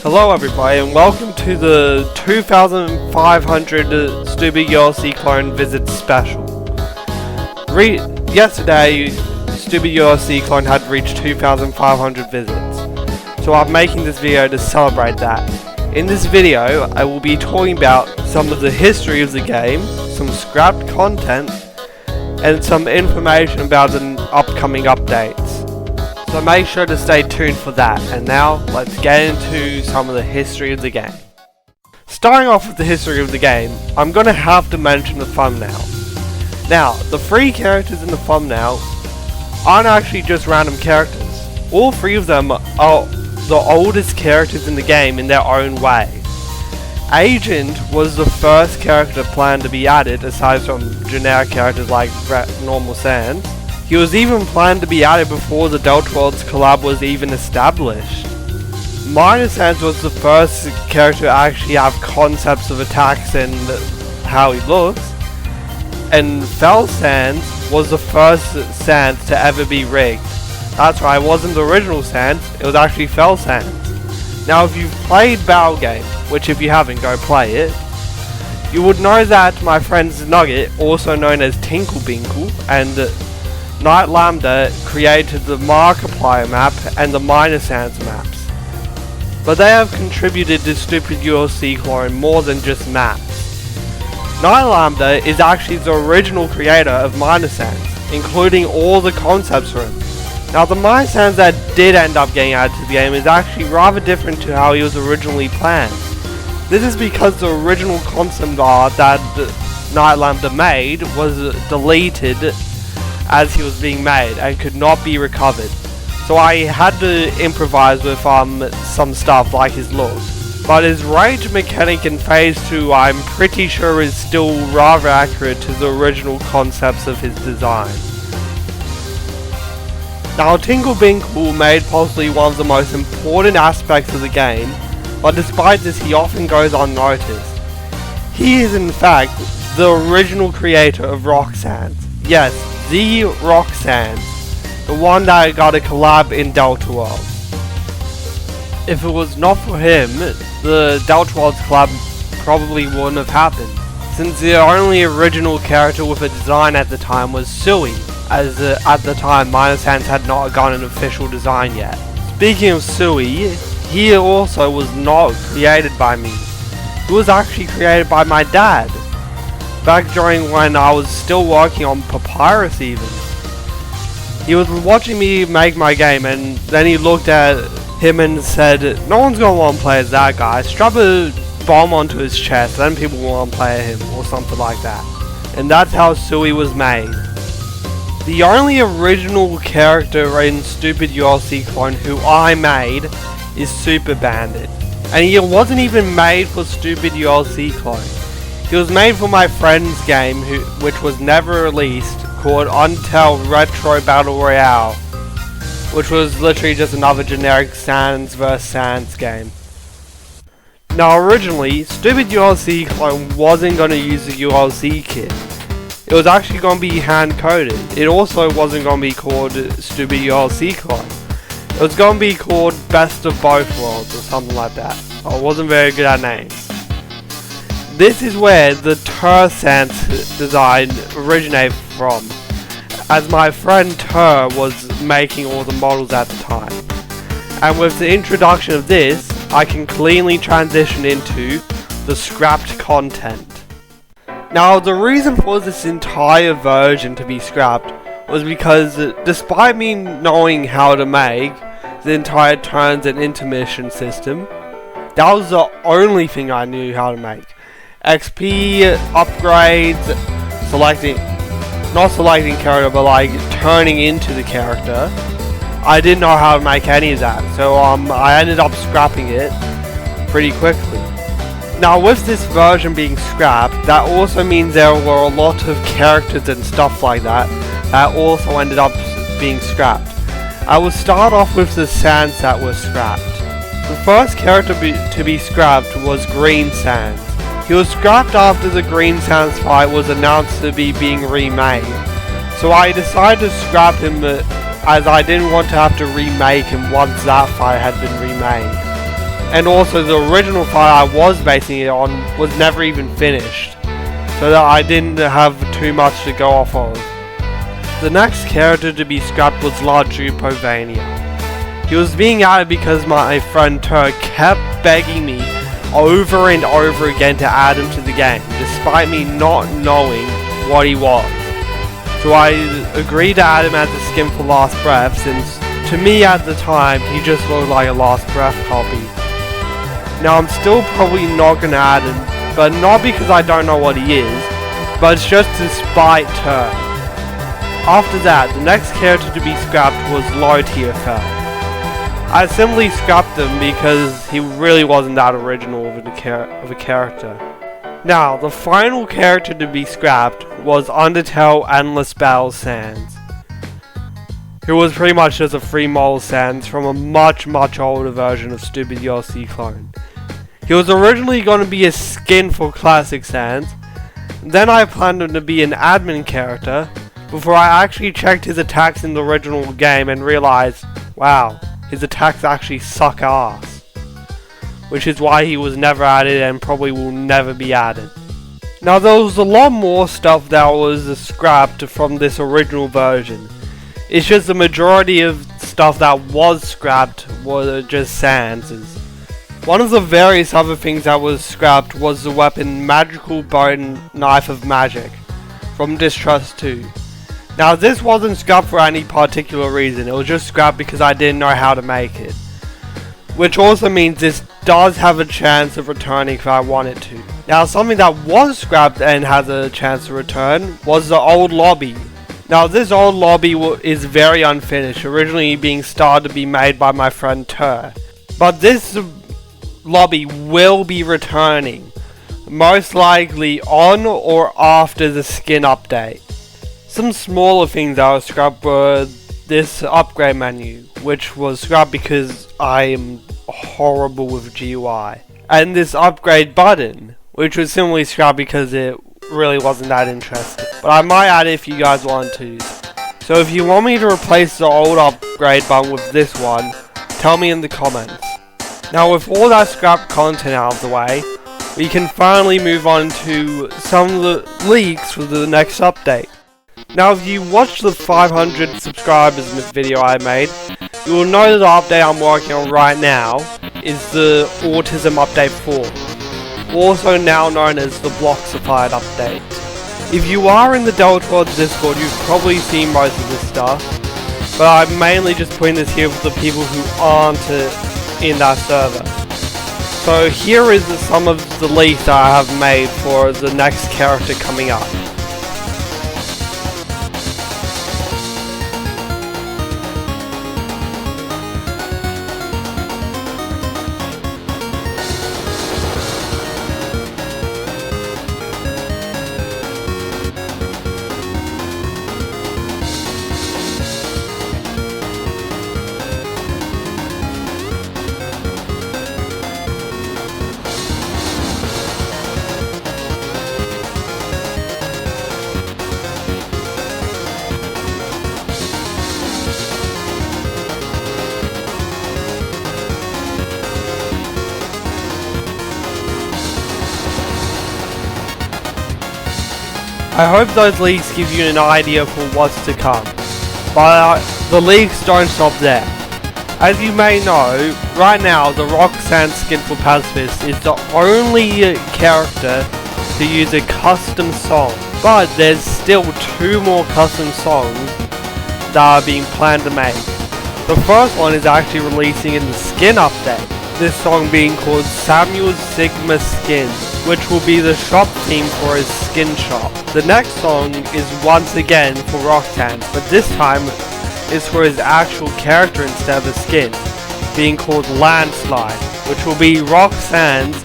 Hello everybody and welcome to the 2500 Stupid ULC Clone Visit Special. Yesterday, Stupid ULC Clone had reached 2500 visits, so I'm making this video to celebrate that. In this video, I will be talking about some of the history of the game, some scrapped content, and some information about the upcoming updates. So make sure to stay tuned for that, and now let's get into some of the history of the game. Starting off with the history of the game, I'm going to have to mention the thumbnail. Now, the 3 characters in the thumbnail aren't actually just random characters. All 3 of them are the oldest characters in the game in their own way. Agent was the first character planned to be added aside from generic characters like normal Sans. He was even planned to be added before the Delta Worlds collab was even established. Minor Sans was the first character to actually have concepts of attacks and how he looks. And Fell Sans was the first Sans to ever be rigged. That's right, it wasn't the original Sans, it was actually Fell Sans. Now if you've played Battle Game, which if you haven't, go play it, you would know that my friends Nugget, also known as Tinklebinkle, and Night Lambda created the Markiplier map and the Minor Sans maps. But they have contributed to Stupid ULC Clone more than just maps. Night Lambda is actually the original creator of Minor Sans, including all the concepts for him. Now the Minor Sans that did end up getting added to the game is actually rather different to how he was originally planned. This is because the original concept art that Night Lambda made was deleted as he was being made and could not be recovered. So I had to improvise with some stuff like his look. But his rage mechanic in phase 2 I'm pretty sure is still rather accurate to the original concepts of his design. Now Tinklebinkle made possibly one of the most important aspects of the game, but despite this he often goes unnoticed. He is in fact the original creator of Rock Sans. Yes, the Rock Sans, the one that got a collab in Delta Worlds. If it was not for him, the Delta Worlds collab probably wouldn't have happened, since the only original character with a design at the time was Sui, as at the time Minor Sans had not got an official design yet. Speaking of Sui, he also was not created by me. He was actually created by my dad, back during when I was still working on Papyrus even. He was watching me make my game and then he looked at him and said, "No one's gonna want to play as that guy. Strap a bomb onto his chest, then people will want to play him," or something like that. And that's how Sui was made. The only original character in Stupid ULC Clone who I made is Super Bandit. And he wasn't even made for Stupid ULC Clone. He was made for my friend's game, which was never released, called Until Retro Battle Royale, which was literally just another generic Sans vs Sans game. Now originally, Stupid ULC Clone wasn't going to use the ULC kit. It was actually going to be hand-coded. It also wasn't going to be called Stupid ULC Clone. It was going to be called Best of Both Worlds or something like that. I wasn't very good at names. This is where the Sans design originated from, as my friend Tur was making all the models at the time. And with the introduction of this, I can cleanly transition into the scrapped content. Now the reason for this entire version to be scrapped was because despite me knowing how to make the entire turns and intermission system, that was the only thing I knew how to make. XP, upgrades, not selecting character, but like turning into the character. I didn't know how to make any of that, so I ended up scrapping it pretty quickly. Now with this version being scrapped, that also means there were a lot of characters and stuff like that also ended up being scrapped. I will start off with the Sans that were scrapped. The first character to be scrapped was Green Sans. He was scrapped after the Green Sans fight was announced to be being remade, so I decided to scrap him as I didn't want to have to remake him once that fight had been remade. and also the original fight I was basing it on was never even finished, so that I didn't have too much to go off of. The next character to be scrapped was Jupovania. He was being added because my friend Turk kept begging me over and over again to add him to the game, despite me not knowing what he was. So I agreed to add him as a skin for Last Breath, since to me at the time he just looked like a Last Breath copy. Now I'm still probably not going to add him, but not because I don't know what he is, but it's just to spite Turk. After that, the next character to be scrapped was Lotierfell. I simply scrapped him because he really wasn't that original of a character. Now, the final character to be scrapped was Undertale Endless Battle Sans, who was pretty much just a free model Sans from a much older version of Stupid ULC Clone. He was originally going to be a skin for Classic Sans, then I planned him to be an admin character, before I actually checked his attacks in the original game and realized, wow, his attacks actually suck ass. Which is why he was never added and probably will never be added. Now there was a lot more stuff that was scrapped from this original version. It's just the majority of stuff that was scrapped were just Sanses. One of the various other things that was scrapped was the weapon Magical Bone Knife of Magic from Distrust 2. Now this wasn't scrapped for any particular reason, it was just scrapped because I didn't know how to make it. Which also means this does have a chance of returning if I want it to. Now something that was scrapped and has a chance to return was the old lobby. Now this old lobby is very unfinished, originally being started to be made by my friend Tur. But this lobby will be returning, most likely on or after the skin update. Some smaller things that were scrapped were this upgrade menu, which was scrapped because I am horrible with GUI, and this upgrade button, which was simply scrapped because it really wasn't that interesting, but I might add it if you guys want to. So if you want me to replace the old upgrade button with this one, tell me in the comments. Now with all that scrapped content out of the way, we can finally move on to some of the leaks for the next update. Now if you watch the 500 subscribers in this video I made, you will know that the update I'm working on right now is the Autism Update 4, also now known as the Bloxified Update. If you are in the Deltoids Discord, you've probably seen most of this stuff, but I'm mainly just putting this here for the people who aren't in that server. So here is some of the leaks that I have made for the next character coming up. I hope those leaks give you an idea for what's to come, but the leaks don't stop there. As you may know, right now the Roxanne skin for Pacifist is the only character to use a custom song, but there's still 2 more custom songs that are being planned to make. The first one is actually releasing in the skin update, this song being called Samuel's Sigma Skin, which will be the shop theme for his skin shop. The next song is once again for Roxanne, but this time is for his actual character instead of a skin, being called Landslide, which will be Roxanne's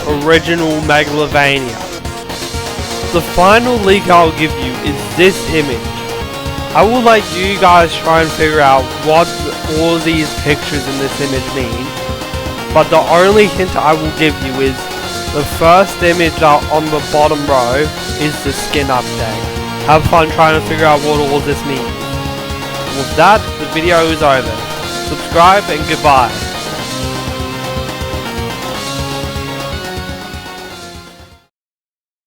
original Megalovania. The final leak I'll give you is this image. I will let you guys try and figure out what all these pictures in this image mean, but the only hint I will give you is the first image on the bottom row is the skin update. Have fun trying to figure out what all this means. With that, the video is over. Subscribe and goodbye.